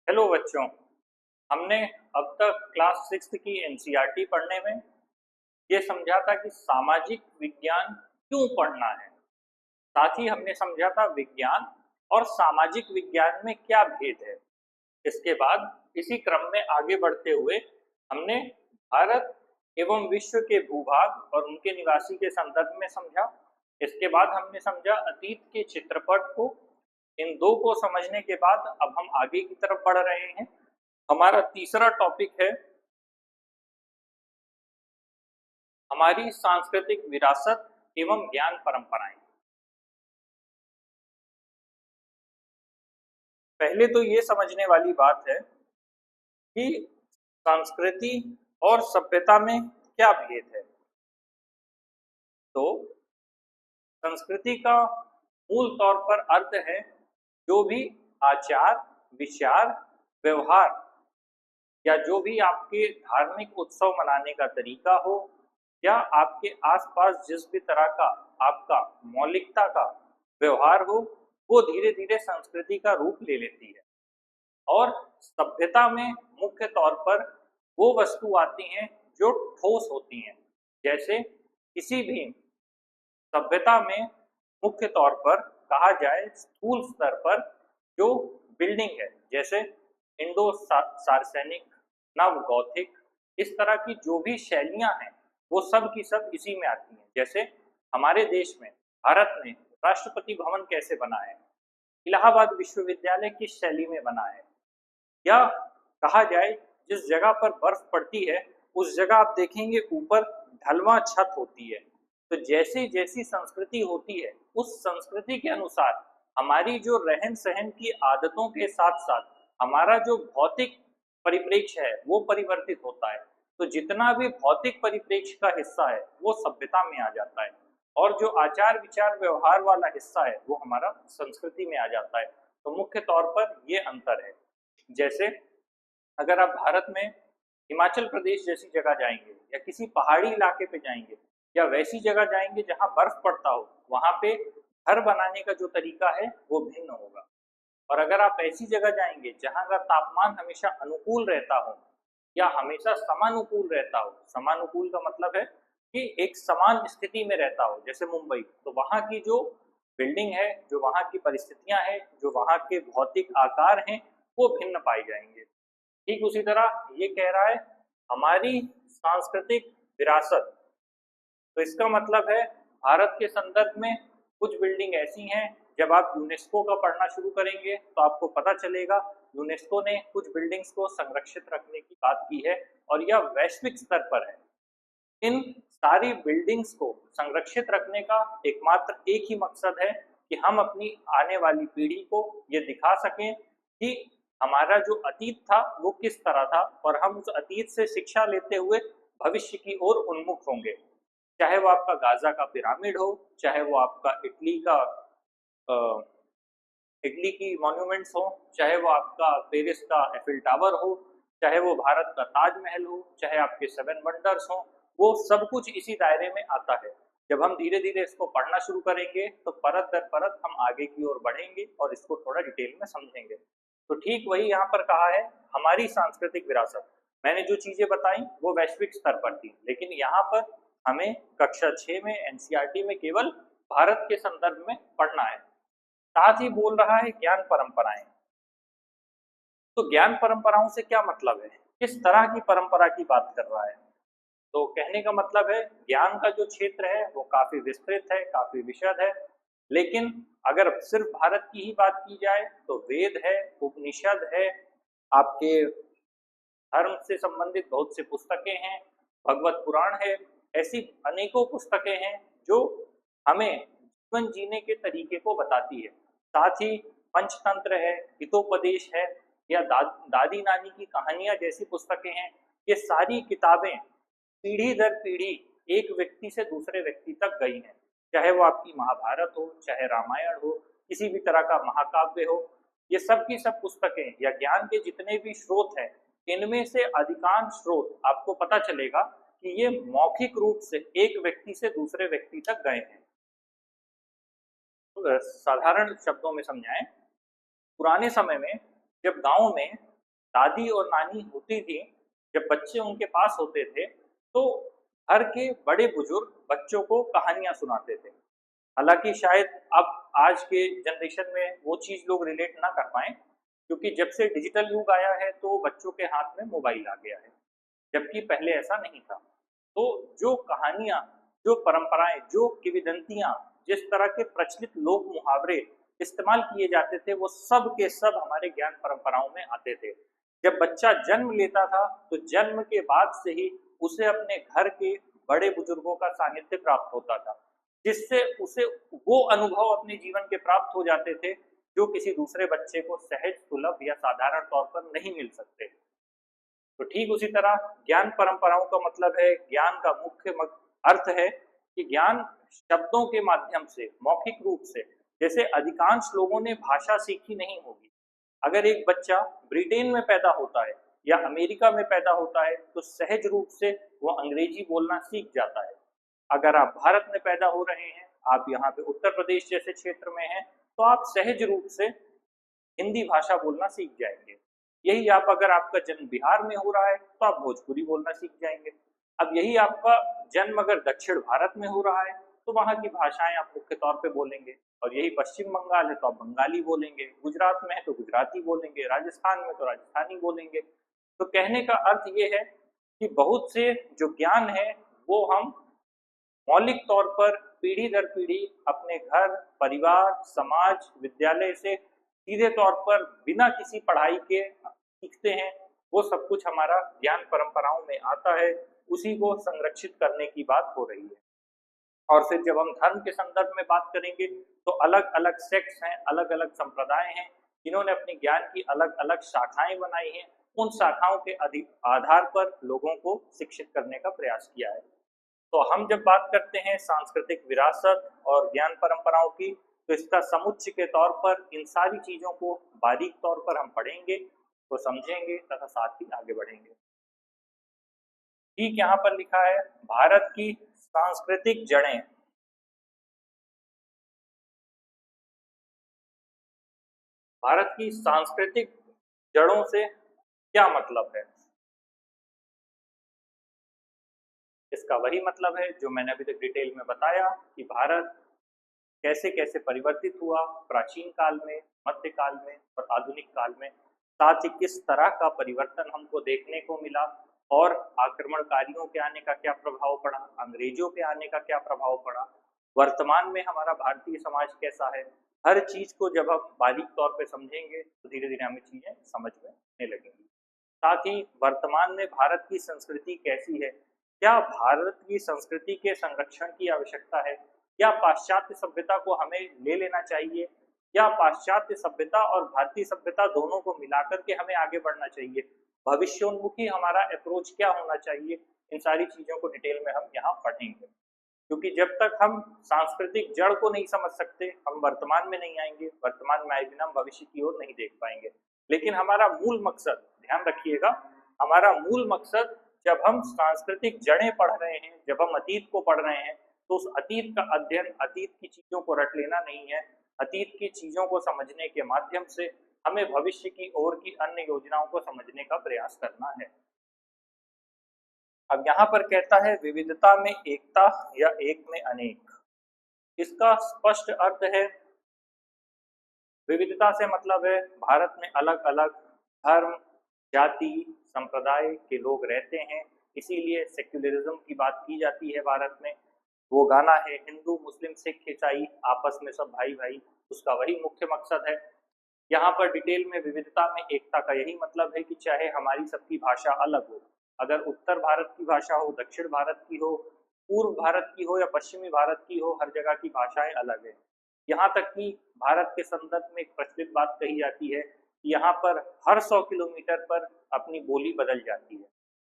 Hello बच्चों। हमने अब तक क्लास सिक्स्थ की एनसीईआरटी पढ़ने में ये समझा था कि सामाजिक विज्ञान क्यों पढ़ना है। साथ ही हमने समझा था विज्ञान और सामाजिक विज्ञान में क्या भेद है। इसके बाद इसी क्रम में आगे बढ़ते हुए हमने भारत एवं विश्व के भूभाग और उनके निवासी के संदर्भ में समझा। इसके बाद हमने समझा अतीत के चित्रपट को। इन दो को समझने के बाद अब हम आगे की तरफ बढ़ रहे हैं। हमारा तीसरा टॉपिक है हमारी सांस्कृतिक विरासत एवं ज्ञान परंपराएं। पहले तो ये समझने वाली बात है कि संस्कृति और सभ्यता में क्या भेद है। तो संस्कृति का मूल तौर पर अर्थ है जो भी आचार, विचार, व्यवहार या जो भी आपके धार्मिक उत्सव मनाने का तरीका हो या आपके आसपास जिस भी तरह का आपका मौलिकता का व्यवहार हो, वो धीरे धीरे संस्कृति का रूप ले लेती है। और सभ्यता में मुख्य तौर पर वो वस्तु आती हैं जो ठोस होती हैं। जैसे किसी भी सभ्यता में मुख्य तौर पर कहा जाए स्थूल स्तर पर जो बिल्डिंग है, जैसे इंडो सार्सेनिक, नव गौथिक, इस तरह की जो भी शैलियां हैं वो सब की सब इसी में आती हैं। जैसे हमारे देश में भारत में राष्ट्रपति भवन कैसे बना है, इलाहाबाद विश्वविद्यालय किस शैली में बना है, या कहा जाए जिस जगह पर बर्फ पड़ती है उस जगह आप देखेंगे ऊपर ढलवां छत होती है। तो जैसी जैसी संस्कृति होती है उस संस्कृति के अनुसार हमारी जो रहन सहन की आदतों के साथ साथ हमारा जो भौतिक परिप्रेक्ष्य है वो परिवर्तित होता है। तो जितना भी भौतिक परिप्रेक्ष्य का हिस्सा है वो सभ्यता में आ जाता है और जो आचार विचार व्यवहार वाला हिस्सा है वो हमारा संस्कृति में आ जाता है। तो मुख्य तौर पर ये अंतर है। जैसे अगर आप भारत में हिमाचल प्रदेश जैसी जगह जाएंगे या किसी पहाड़ी इलाके पे जाएंगे या वैसी जगह जाएंगे जहाँ बर्फ पड़ता हो, वहां पे घर बनाने का जो तरीका है वो भिन्न होगा। और अगर आप ऐसी जगह जाएंगे जहाँ का तापमान हमेशा अनुकूल रहता हो या हमेशा समानुकूल रहता हो, समानुकूल का मतलब है कि एक समान स्थिति में रहता हो, जैसे मुंबई, तो वहाँ की जो बिल्डिंग है, जो वहाँ की परिस्थितियां हैं, जो वहाँ के भौतिक आकार हैं, वो भिन्न पाए जाएंगे। ठीक उसी तरह ये कह रहा है हमारी सांस्कृतिक विरासत। तो इसका मतलब है भारत के संदर्भ में कुछ बिल्डिंग ऐसी हैं, जब आप यूनेस्को का पढ़ना शुरू करेंगे तो आपको पता चलेगा यूनेस्को ने कुछ बिल्डिंग्स को संरक्षित रखने की बात की है और यह वैश्विक स्तर पर है। इन सारी बिल्डिंग्स को संरक्षित रखने का एकमात्र एक ही मकसद है कि हम अपनी आने वाली पीढ़ी को ये दिखा सकें कि हमारा जो अतीत था वो किस तरह था और हम उस अतीत से शिक्षा लेते हुए भविष्य की ओर उन्मुख होंगे। चाहे वो आपका गाजा का पिरामिड हो, चाहे वो आपका इटली की मॉन्यूमेंट्स हो, चाहे वो आपका पेरिस का एफिल टावर हो, चाहे वो भारत का ताजमहल हो, चाहे आपके सेवन वंडर्स हो, वो सब कुछ इसी दायरे में आता है। जब हम धीरे धीरे इसको पढ़ना शुरू करेंगे तो परत दर परत हम आगे की ओर बढ़ेंगे और इसको थोड़ा डिटेल में समझेंगे। तो ठीक वही यहाँ पर कहा है हमारी सांस्कृतिक विरासत। मैंने जो चीजें बताई वो वैश्विक स्तर पर थी, लेकिन यहाँ पर हमें कक्षा 6 में एनसीईआरटी में केवल भारत के संदर्भ में पढ़ना है। साथ ही बोल रहा है ज्ञान परंपराएं। तो ज्ञान परंपराओं से क्या मतलब है, किस तरह की परंपरा की बात कर रहा है। तो कहने का मतलब है ज्ञान का जो क्षेत्र है वो काफी विस्तृत है, काफी विशद है। लेकिन अगर सिर्फ भारत की ही बात की जाए तो वेद है, उपनिषद है, आपके धर्म से संबंधित बहुत से पुस्तकें हैं, भगवत पुराण है, ऐसी अनेकों पुस्तकें हैं जो हमें जीवन जीने के तरीके को बताती है। साथ ही पंचतंत्र है, हितोपदेश है, या दादी नानी की कहानियां जैसी पुस्तकें हैं। ये सारी किताबें पीढ़ी दर पीढ़ी एक व्यक्ति से दूसरे व्यक्ति तक गई हैं। चाहे वो आपकी महाभारत हो, चाहे रामायण हो, किसी भी तरह का महाकाव्य हो, ये सब की सब पुस्तकें या ज्ञान के जितने भी स्रोत हैं, इनमें से अधिकांश स्रोत आपको पता चलेगा कि ये मौखिक रूप से एक व्यक्ति से दूसरे व्यक्ति तक गए हैं। तो साधारण शब्दों में समझाएं, पुराने समय में जब गांव में दादी और नानी होती थी, जब बच्चे उनके पास होते थे तो घर के बड़े बुजुर्ग बच्चों को कहानियां सुनाते थे। हालांकि शायद अब आज के जनरेशन में वो चीज़ लोग रिलेट ना कर पाएँ, क्योंकि जब से डिजिटल युग आया है तो बच्चों के हाथ में मोबाइल आ गया है, जबकि पहले ऐसा नहीं था। तो जो कहानियाँ, जो परंपराएँ, जो किंवदंतियाँ, जिस तरह के प्रचलित लोक मुहावरे इस्तेमाल किए जाते थे, वो सब के सब हमारे ज्ञान परंपराओं में आते थे। जब बच्चा जन्म लेता था तो जन्म के बाद से ही उसे अपने घर के बड़े बुजुर्गों का सानिध्य प्राप्त होता था, जिससे उसे वो अनुभव अपने जीवन के प्राप्त हो जाते थे जो किसी दूसरे बच्चे को सहज, सुलभ या साधारण तौर पर नहीं मिल सकते। तो ठीक उसी तरह ज्ञान परंपराओं का मतलब है, ज्ञान का मुख्य अर्थ है कि ज्ञान शब्दों के माध्यम से, मौखिक रूप से, जैसे अधिकांश लोगों ने भाषा सीखी नहीं होगी। अगर एक बच्चा ब्रिटेन में पैदा होता है या अमेरिका में पैदा होता है तो सहज रूप से वो अंग्रेजी बोलना सीख जाता है। अगर आप भारत में पैदा हो रहे हैं, आप यहाँ पे उत्तर प्रदेश जैसे क्षेत्र में हैं, तो आप सहज रूप से हिंदी भाषा बोलना सीख जाएंगे। यही आप, अगर आपका जन्म बिहार में हो रहा है तो आप भोजपुरी बोलना सीख जाएंगे। अब यही आपका जन्म अगर दक्षिण भारत में हो रहा है तो वहाँ की भाषाएं आप मुख्य तौर पे बोलेंगे। और यही पश्चिम बंगाल है तो आप बंगाली बोलेंगे, गुजरात में है तो गुजराती बोलेंगे, राजस्थान में तो राजस्थानी बोलेंगे। तो कहने का अर्थ ये है कि बहुत से जो ज्ञान है वो हम मौलिक तौर पर पीढ़ी दर पीढ़ी अपने घर, परिवार, समाज, विद्यालय से सीधे तौर पर बिना किसी पढ़ाई के सीखते हैं। वो सब कुछ हमारा ज्ञान परंपराओं में आता है, उसी को संरक्षित करने की बात हो रही है। और फिर जब हम धर्म के संदर्भ में बात करेंगे तो अलग अलग सेक्ट्स हैं, अलग अलग संप्रदाय हैं, जिन्होंने अपने ज्ञान की अलग अलग शाखाएं बनाई हैं। उन शाखाओं के आधार पर लोगों को शिक्षित करने का प्रयास किया है। तो हम जब बात करते हैं सांस्कृतिक विरासत और ज्ञान परंपराओं की, तो इसका समुच्चय के तौर पर इन सारी चीज़ों को बारीक तौर पर हम पढ़ेंगे, तो समझेंगे तथा साथ ही आगे बढ़ेंगे। ठीक यहाँ पर लिखा है, भारत की सांस्कृतिक जड़ें। भारत की सांस्कृतिक जड़ों से क्या मतलब है? इसका वही मतलब है जो मैंने अभी तक डिटेल में बताया कि भारत कैसे कैसे परिवर्तित हुआ प्राचीन काल में, मध्यकाल में और आधुनिक काल में। साथ ही किस तरह का परिवर्तन हमको देखने को मिला और आक्रमणकारियों के आने का क्या प्रभाव पड़ा, अंग्रेजों के आने का क्या प्रभाव पड़ा, वर्तमान में हमारा भारतीय समाज कैसा है। हर चीज को जब हम बारीक तौर पे समझेंगे तो धीरे धीरे हमें चीजें समझ में आने लगेंगी। साथ ही वर्तमान में भारत की संस्कृति कैसी है, क्या भारत की संस्कृति के संरक्षण की आवश्यकता है, या पाश्चात्य सभ्यता को हमें ले लेना चाहिए, या पाश्चात्य सभ्यता और भारतीय सभ्यता दोनों को मिलाकर के हमें आगे बढ़ना चाहिए, भविष्योन्मुखी हमारा अप्रोच क्या होना चाहिए। इन सारी चीज़ों को डिटेल में हम यहाँ पढ़ेंगे, क्योंकि जब तक हम सांस्कृतिक जड़ को नहीं समझ सकते हम वर्तमान में नहीं आएंगे, वर्तमान में आए बिना हम भविष्य की ओर नहीं देख पाएंगे। लेकिन हमारा मूल मकसद, ध्यान रखिएगा, हमारा मूल मकसद जब हम सांस्कृतिक जड़ें पढ़ रहे हैं, जब हम अतीत को पढ़ रहे हैं, तो उस अतीत का अध्ययन अतीत की चीज़ों को रट लेना नहीं है। अतीत की चीज़ों को समझने के माध्यम से हमें भविष्य की ओर की अन्य योजनाओं को समझने का प्रयास करना है। अब यहाँ पर कहता है विविधता में एकता या एक में अनेक। इसका स्पष्ट अर्थ है, विविधता से मतलब है भारत में अलग अलग धर्म, जाति, संप्रदाय के लोग रहते हैं, इसीलिए सेक्युलरिज्म की बात की जाती है भारत में। वो गाना है हिंदू मुस्लिम सिख ईसाई आपस में सब भाई भाई, उसका वही मुख्य मकसद है। यहाँ पर डिटेल में विविधता में एकता का यही मतलब है कि चाहे हमारी सबकी भाषा अलग हो, अगर उत्तर भारत की भाषा हो, दक्षिण भारत की हो, पूर्व भारत की हो या पश्चिमी भारत की हो, हर जगह की भाषाएं अलग है। यहाँ तक कि भारत के संदर्भ में एक प्रचलित बात कही जाती है कि यहाँ पर हर 100 किलोमीटर पर अपनी बोली बदल जाती है।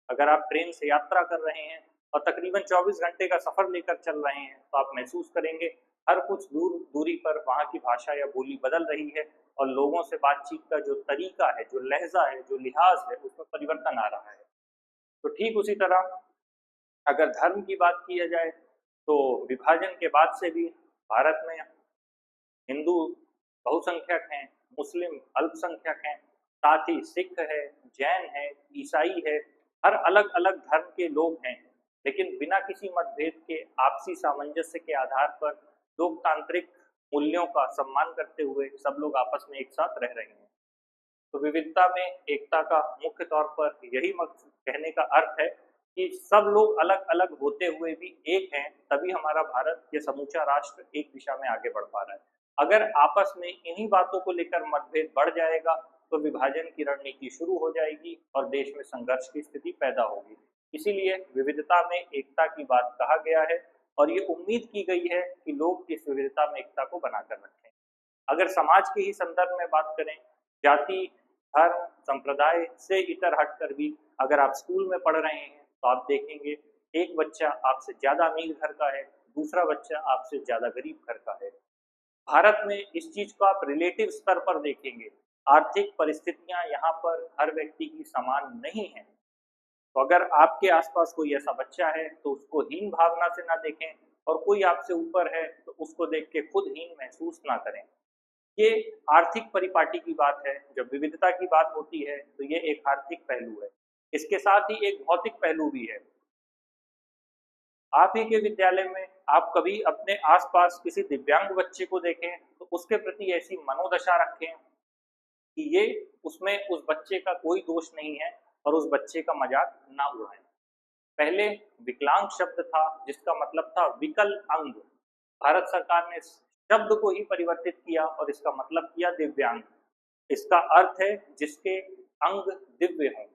अगर आप ट्रेन से यात्रा कर रहे हैं और तकरीबन 24 घंटे का सफर लेकर चल रहे हैं तो आप महसूस करेंगे हर कुछ दूरी पर वहाँ की भाषा या बोली बदल रही है और लोगों से बातचीत का जो तरीका है, जो लहजा है, जो लिहाज है, उसमें परिवर्तन आ रहा है। तो ठीक उसी तरह अगर धर्म की बात की जाए तो विभाजन के बाद से भी भारत में हिंदू बहुसंख्यक हैं, मुस्लिम अल्पसंख्यक हैं, साथ ही सिख है, जैन है, ईसाई है, हर अलग अलग धर्म के लोग हैं, लेकिन बिना किसी मतभेद के आपसी सामंजस्य के आधार पर लोकतांत्रिक मूल्यों का सम्मान करते हुए सब लोग आपस में एक साथ रह रहे हैं। तो विविधता में एकता का मुख्य तौर पर यही मकसद कहने का अर्थ है कि सब लोग अलग अलग होते हुए भी एक हैं, तभी हमारा भारत ये समूचा राष्ट्र एक दिशा में आगे बढ़ पा रहा है। अगर आपस में इन्हीं बातों को लेकर मतभेद बढ़ जाएगा तो विभाजन की रणनीति शुरू हो जाएगी और देश में संघर्ष की स्थिति पैदा होगी। इसीलिए विविधता में एकता की बात कहा गया है और ये उम्मीद की गई है कि लोग इस विविधता में एकता को बनाकर रखें। अगर समाज के ही संदर्भ में बात करें, जाति, धर्म, संप्रदाय से इतर हटकर भी अगर आप स्कूल में पढ़ रहे हैं तो आप देखेंगे एक बच्चा आपसे ज्यादा अमीर घर का है, दूसरा बच्चा आपसे ज्यादा गरीब घर का है। भारत में इस चीज को आप रिलेटिव स्तर पर देखेंगे, आर्थिक परिस्थितियां यहाँ पर हर व्यक्ति की समान नहीं है। तो अगर आपके आसपास कोई ऐसा बच्चा है तो उसको हीन भावना से ना देखें और कोई आपसे ऊपर है तो उसको देख के खुद हीन महसूस ना करें। ये आर्थिक परिपाटी की बात है। जब विविधता की बात होती है तो ये एक आर्थिक पहलू है। इसके साथ ही एक भौतिक पहलू भी है। आप ही के विद्यालय में आप कभी अपने आसपास किसी दिव्यांग बच्चे को देखें तो उसके प्रति ऐसी मनोदशा रखें कि ये उसमें उस बच्चे का कोई दोष नहीं है और उस बच्चे का मजाक ना उड़ाएं। पहले विकलांग शब्द था जिसका मतलब था विकल अंग। भारत सरकार ने इस शब्द को ही परिवर्तित किया और इसका मतलब किया दिव्यांग। इसका अर्थ है जिसके अंग दिव्य हों,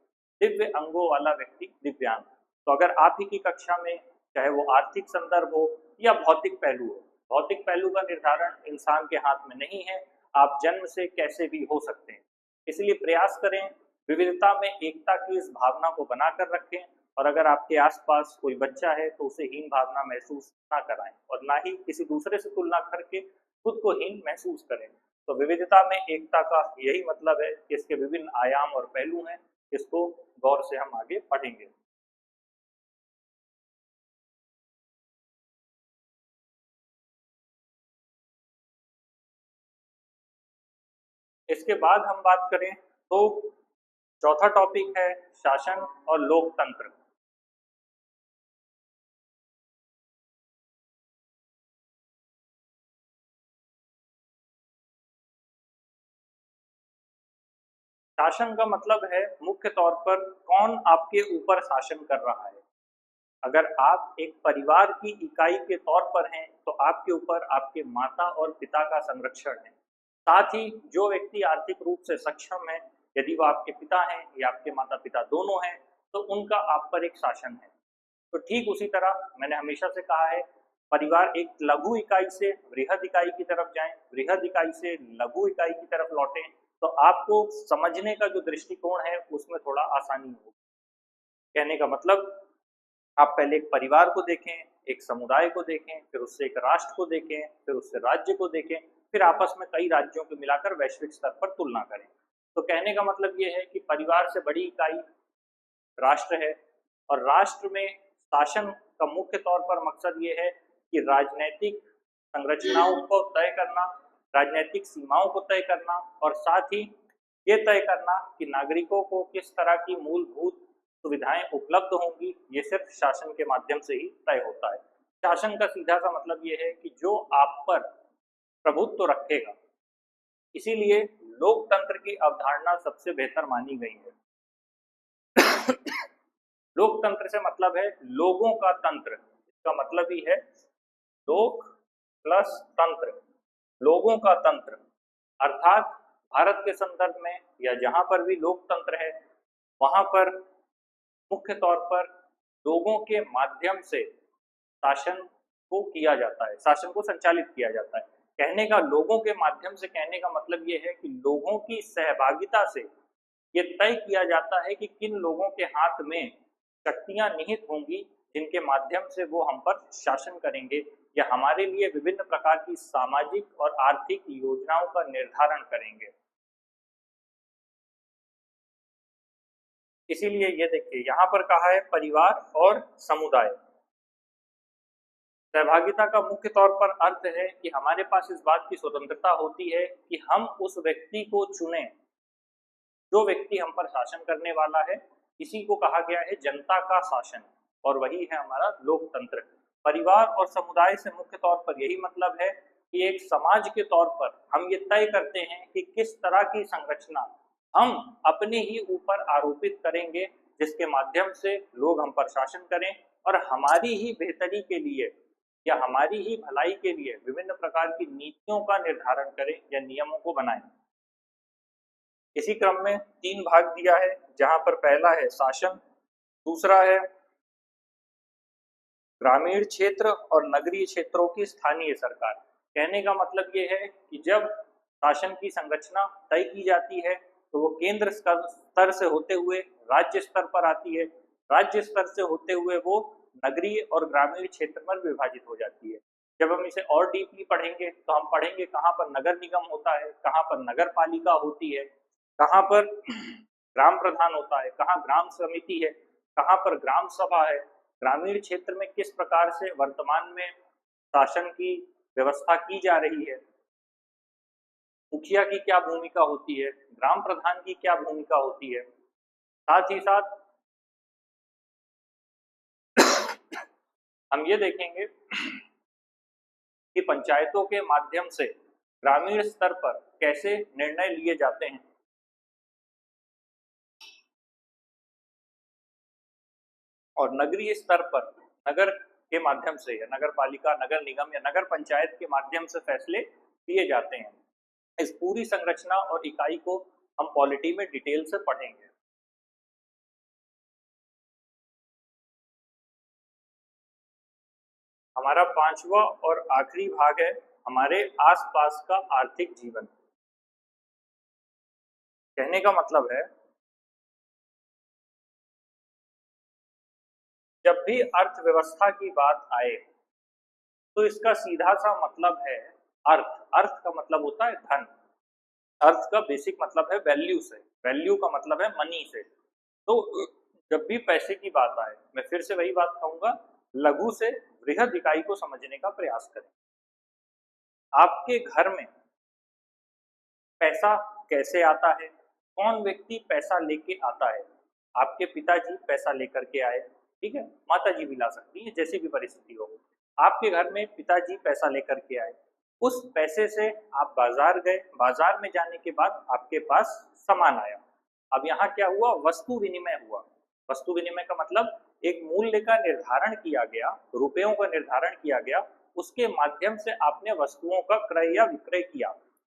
दिव्य अंगों वाला व्यक्ति दिव्यांग। तो अगर आप ही की कक्षा में चाहे वो आर्थिक संदर्भ हो या भौतिक पहलू हो, भौतिक पहलू का निर्धारण इंसान के हाथ में नहीं है, आप जन्म से कैसे भी हो सकते हैं। इसलिए प्रयास करें विविधता में एकता की इस भावना को बनाकर रखें और अगर आपके आसपास कोई बच्चा है तो उसे हीन भावना महसूस ना कराएं और ना ही किसी दूसरे से तुलना करके खुद को हीन महसूस करें। तो विविधता में एकता का यही मतलब है कि इसके विभिन्न आयाम और पहलू हैं। इसको गौर से हम आगे पढ़ेंगे। इसके बाद हम बात करें तो चौथा टॉपिक है शासन और लोकतंत्र। शासन का मतलब है मुख्य तौर पर कौन आपके ऊपर शासन कर रहा है। अगर आप एक परिवार की इकाई के तौर पर हैं तो आपके ऊपर आपके माता और पिता का संरक्षण है। साथ ही जो व्यक्ति आर्थिक रूप से सक्षम है, यदि वो आपके पिता हैं या आपके माता पिता दोनों हैं, तो उनका आप पर एक शासन है। तो ठीक उसी तरह मैंने हमेशा से कहा है, परिवार एक लघु इकाई से वृहद इकाई की तरफ जाएं, वृहद इकाई से लघु इकाई की तरफ लौटें, तो आपको समझने का जो दृष्टिकोण है उसमें थोड़ा आसानी होगी। कहने का मतलब, आप पहले एक परिवार को देखें, एक समुदाय को देखें, फिर उससे एक राष्ट्र को देखें, फिर उससे राज्य को देखें, फिर आपस में कई राज्यों को मिलाकर वैश्विक स्तर पर तुलना करें। तो कहने का मतलब ये है कि परिवार से बड़ी इकाई राष्ट्र है और राष्ट्र में शासन का मुख्य तौर पर मकसद ये है कि राजनैतिक संरचनाओं को तय करना, राजनैतिक सीमाओं को तय करना और साथ ही ये तय करना कि नागरिकों को किस तरह की मूलभूत सुविधाएं उपलब्ध होंगी, ये सिर्फ शासन के माध्यम से ही तय होता है। शासन का सीधा सा मतलब ये है कि जो आप पर प्रभुत्व रखेगा। इसीलिए लोकतंत्र की अवधारणा सबसे बेहतर मानी गई है। लोकतंत्र से मतलब है लोगों का तंत्र। इसका मतलब ही है लोक प्लस तंत्र, लोगों का तंत्र। अर्थात भारत के संदर्भ में या जहां पर भी लोकतंत्र है वहां पर मुख्य तौर पर लोगों के माध्यम से शासन को किया जाता है, शासन को संचालित किया जाता है। कहने का लोगों के माध्यम से कहने का मतलब ये है कि लोगों की सहभागिता से ये तय किया जाता है कि किन लोगों के हाथ में शक्तियां निहित होंगी जिनके माध्यम से वो हम पर शासन करेंगे या हमारे लिए विभिन्न प्रकार की सामाजिक और आर्थिक योजनाओं का निर्धारण करेंगे। इसीलिए ये देखिए यहाँ पर कहा है परिवार और समुदाय। सहभागिता का मुख्य तौर पर अर्थ है कि हमारे पास इस बात की स्वतंत्रता होती है कि हम उस व्यक्ति को चुनें जो व्यक्ति हम पर शासन करने वाला है, इसी को कहा गया है जनता का शासन, और वही है हमारा लोकतंत्र। परिवार और समुदाय से मुख्य तौर पर यही मतलब है कि एक समाज के तौर पर हम ये तय करते हैं कि किस तरह की संरचना हम अपने ही ऊपर आरोपित करेंगे, जिसके माध्यम से लोग हम पर शासन करें और हमारी ही बेहतरी के लिए या हमारी ही भलाई के लिए विभिन्न प्रकार की नीतियों का निर्धारण करें या नियमों को बनाएं। इसी क्रम में 3 भाग दिया है, जहां पर पहला है शासन, दूसरा है ग्रामीण क्षेत्र और नगरीय क्षेत्रों की स्थानीय सरकार। कहने का मतलब ये है कि जब शासन की संरचना तय की जाती है तो वो केंद्र स्तर से होते हुए राज्य स्तर पर आती है, राज्य स्तर से होते हुए वो नगरीय और ग्रामीण क्षेत्र में विभाजित हो जाती है। जब हम इसे और डीपली पढ़ेंगे तो हम पढ़ेंगे कहाँ पर नगर निगम होता है, कहाँ पर नगर पालिका होती है, कहाँ पर ग्राम प्रधान होता है, कहाँ ग्राम समिति है, कहाँ पर ग्राम सभा है, ग्रामीण क्षेत्र में किस प्रकार से वर्तमान में शासन की व्यवस्था की जा रही है, मुखिया की क्या भूमिका होती है, ग्राम प्रधान की क्या भूमिका होती है। साथ ही साथ हम ये देखेंगे कि पंचायतों के माध्यम से ग्रामीण स्तर पर कैसे निर्णय लिए जाते हैं, और नगरीय स्तर पर नगर के माध्यम से या नगर पालिका, नगर निगम या नगर पंचायत के माध्यम से फैसले लिए जाते हैं। इस पूरी संरचना और इकाई को हम पॉलिटी में डिटेल से पढ़ेंगे। हमारा 5वां और आखिरी भाग है हमारे आसपास का आर्थिक जीवन। कहने का मतलब है जब भी अर्थव्यवस्था की बात आए तो इसका सीधा सा मतलब है अर्थ। अर्थ का मतलब होता है धन। अर्थ का बेसिक मतलब है वैल्यू से, वैल्यू का मतलब है मनी से। तो जब भी पैसे की बात आए, मैं फिर से वही बात कहूंगा, लघु से बृहद इकाई को समझने का प्रयास करें। आपके घर में पैसा कैसे आता है, कौन व्यक्ति पैसा लेके आता है? आपके पिताजी पैसा लेकर के आए, ठीक है, माता जी भी ला सकती है, जैसी भी परिस्थिति हो। आपके घर में पिताजी पैसा लेकर के आए, उस पैसे से आप बाजार गए, बाजार में जाने के बाद आपके पास सामान आया। अब यहाँ क्या हुआ? वस्तु विनिमय हुआ। वस्तु विनिमय का मतलब एक मूल्य का निर्धारण किया गया, रुपयों का निर्धारण किया गया, उसके माध्यम से आपने वस्तुओं का क्रय या विक्रय किया।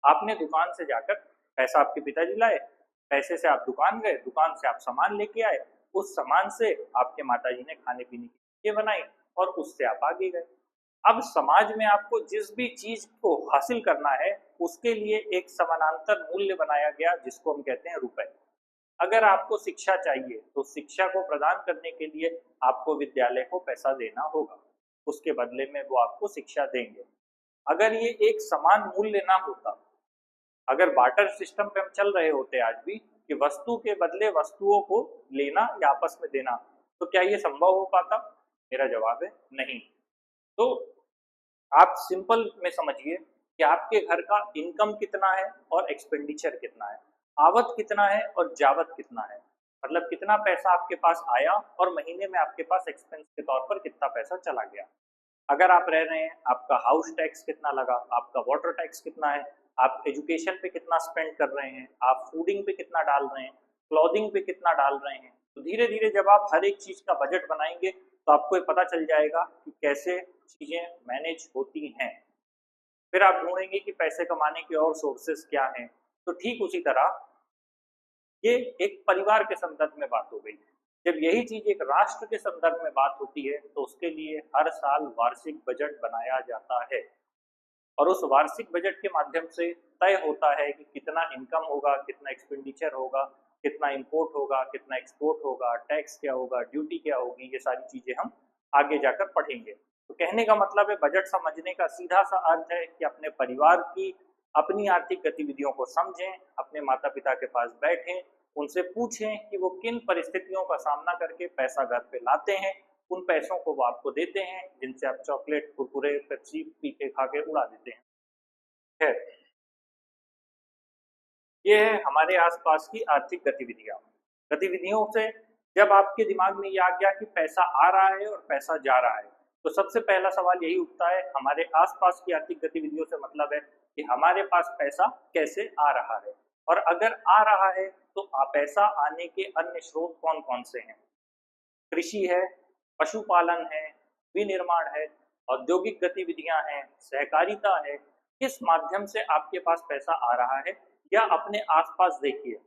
आपने दुकान से जाकर पैसा आपके पिताजी लाए, पैसे से आप दुकान गए, दुकान से आप सामान लेके आए, उस सामान से आपके माताजी ने खाने पीने की चीजें बनाई और उससे आप आगे गए। अब समाज में आपको जिस भी चीज को हासिल करना है उसके लिए एक समानांतर मूल्य बनाया गया, जिसको हम कहते हैं रुपए। अगर आपको शिक्षा चाहिए तो शिक्षा को प्रदान करने के लिए आपको विद्यालय को पैसा देना होगा, उसके बदले में वो आपको शिक्षा देंगे। अगर ये एक समान मूल्य ना होता, अगर बार्टर सिस्टम पे हम चल रहे होते आज भी कि वस्तु के बदले वस्तुओं को लेना या आपस में देना, तो क्या ये संभव हो पाता? मेरा जवाब है नहीं। तो आप सिंपल में समझिए कि आपके घर का इनकम कितना है और एक्सपेंडिचर कितना है, आवत कितना है और जावत कितना है, मतलब कितना पैसा आपके पास आया और महीने में आपके पास एक्सपेंस के तौर पर कितना पैसा चला गया। अगर आप रह रहे हैं, आपका हाउस टैक्स कितना लगा, आपका वाटर टैक्स कितना है, आप एजुकेशन पे कितना स्पेंड कर रहे हैं, आप फूडिंग पे कितना डाल रहे हैं, क्लॉथिंग पे कितना डाल रहे हैं। तो धीरे धीरे जब आप हर एक चीज का बजट बनाएंगे तो आपको ये पता चल जाएगा कि कैसे चीजें मैनेज होती हैं। फिर आप ढूंढेंगे कि पैसे कमाने के और सोर्सेस क्या हैं। तो ठीक उसी तरह ये एक परिवार के संदर्भ में बात हो गई। जब यही चीज एक राष्ट्र के संदर्भ में बात होती है तो उसके लिए हर साल वार्षिक बजट बनाया जाता है, और उस वार्षिक बजट के माध्यम से तय होता है कि कितना इनकम होगा, कितना एक्सपेंडिचर होगा, कितना इंपोर्ट होगा, कितना एक्सपोर्ट होगा, टैक्स क्या होगा, ड्यूटी क्या होगी। ये सारी चीजें हम आगे जाकर पढ़ेंगे। तो कहने का मतलब है बजट समझने का सीधा सा अर्थ है कि अपने परिवार की अपनी आर्थिक गतिविधियों को समझें, अपने माता पिता के पास बैठें, उनसे पूछें कि वो किन परिस्थितियों का सामना करके पैसा घर पे लाते हैं, उन पैसों को वो आपको देते हैं जिनसे आप चॉकलेट, कुरकुरे, पेप्सी पी के खा के उड़ा देते हैं। खैर, ये है हमारे आसपास की आर्थिक गतिविधियां। गतिविधियों से जब आपके दिमाग में ये आ गया कि पैसा आ रहा है और पैसा जा रहा है, तो सबसे पहला सवाल यही उठता है, हमारे आसपास की आर्थिक गतिविधियों से मतलब है कि हमारे पास पैसा कैसे आ रहा है, और अगर आ रहा है तो पैसा आने के अन्य स्रोत कौन कौन से हैं। कृषि है, पशुपालन है, विनिर्माण है, औद्योगिक गतिविधियां हैं, सहकारिता है। किस माध्यम से आपके पास पैसा आ रहा है, या अपने आसपास देखिए।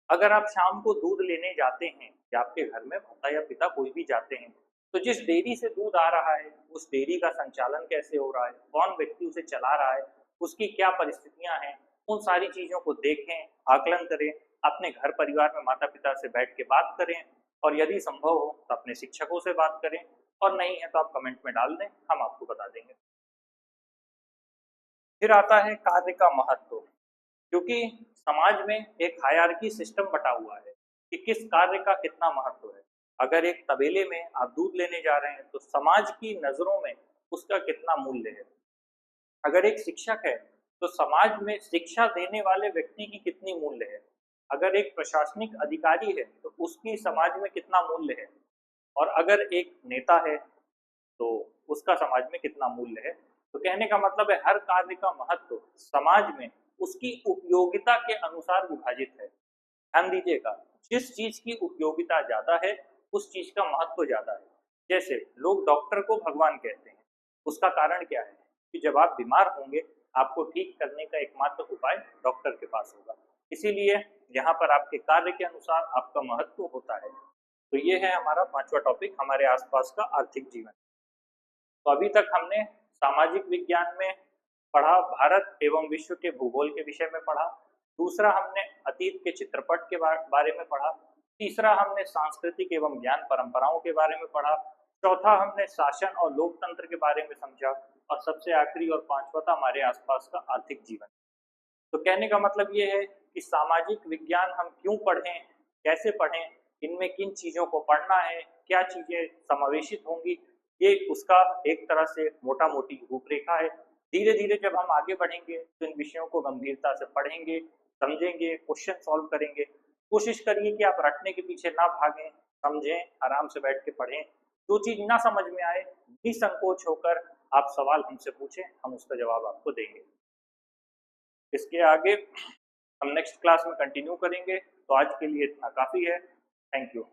अगर आप शाम को दूध लेने जाते हैं, या आपके घर में माता या पिता कोई भी जाते हैं, तो जिस डेयरी से दूध आ रहा है उस डेयरी का संचालन कैसे हो रहा है, कौन व्यक्ति उसे चला रहा है, उसकी क्या परिस्थितियां हैं, उन सारी चीजों को देखें, आकलन करें, अपने घर परिवार में माता पिता से बैठ के बात करें, और यदि संभव हो तो अपने शिक्षकों से बात करें, और नहीं है तो आप कमेंट में डाल दें, हम आपको बता देंगे। फिर आता है कार्य का महत्व, क्योंकि समाज में एक हायरार्की सिस्टम बटा हुआ है कि किस कार्य का कितना महत्व है। अगर एक तबेले में आप दूध लेने जा रहे हैं तो समाज की नजरों में उसका कितना मूल्य है। अगर एक शिक्षक है तो समाज में शिक्षा देने वाले व्यक्ति की कितनी मूल्य है। अगर एक प्रशासनिक अधिकारी है तो उसकी समाज में कितना मूल्य है, और अगर एक नेता है तो उसका समाज में कितना मूल्य है। तो कहने का मतलब है हर कार्य का महत्व समाज में उसकी उपयोगिता के अनुसार विभाजित है। ध्यान दीजिएगा, जिस चीज की उपयोगिता ज्यादा है उस चीज का महत्व ज्यादा है। जैसे लोग डॉक्टर को भगवान कहते हैं, उसका कारण क्या है कि जब आप बीमार होंगे आपको ठीक करने का एकमात्र उपाय डॉक्टर के पास होगा। इसीलिए यहाँ पर आपके कार्य के अनुसार आपका महत्व होता है। तो ये है हमारा पांचवा टॉपिक, हमारे आसपास का आर्थिक जीवन। तो अभी तक हमने सामाजिक विज्ञान में पढ़ा, भारत एवं विश्व के भूगोल के विषय में पढ़ा। दूसरा हमने अतीत के चित्रपट के बारे में पढ़ा। तीसरा हमने सांस्कृतिक एवं ज्ञान परंपराओं के बारे में पढ़ा। चौथा हमने शासन और लोकतंत्र के बारे में समझा। और सबसे आखिरी और पांचवा था हमारे आसपास का आर्थिक जीवन। तो कहने का मतलब ये है कि सामाजिक विज्ञान हम क्यों पढ़ें, कैसे पढ़ें, इनमें किन चीज़ों को पढ़ना है, क्या चीज़ें समावेशित होंगी, ये उसका एक तरह से मोटा मोटी रूपरेखा है। धीरे धीरे जब हम आगे बढ़ेंगे तो इन विषयों को गंभीरता से पढ़ेंगे, समझेंगे, क्वेश्चन सॉल्व करेंगे। कोशिश करिए कि आप रटने के पीछे ना भागें, समझें, आराम से बैठ के पढ़ें। जो चीज़ ना समझ में आए निसंकोच होकर आप सवाल हमसे पूछें, हम उसका जवाब आपको देंगे। इसके आगे हम नेक्स्ट क्लास में कंटिन्यू करेंगे। तो आज के लिए इतना काफ़ी है। Thank you.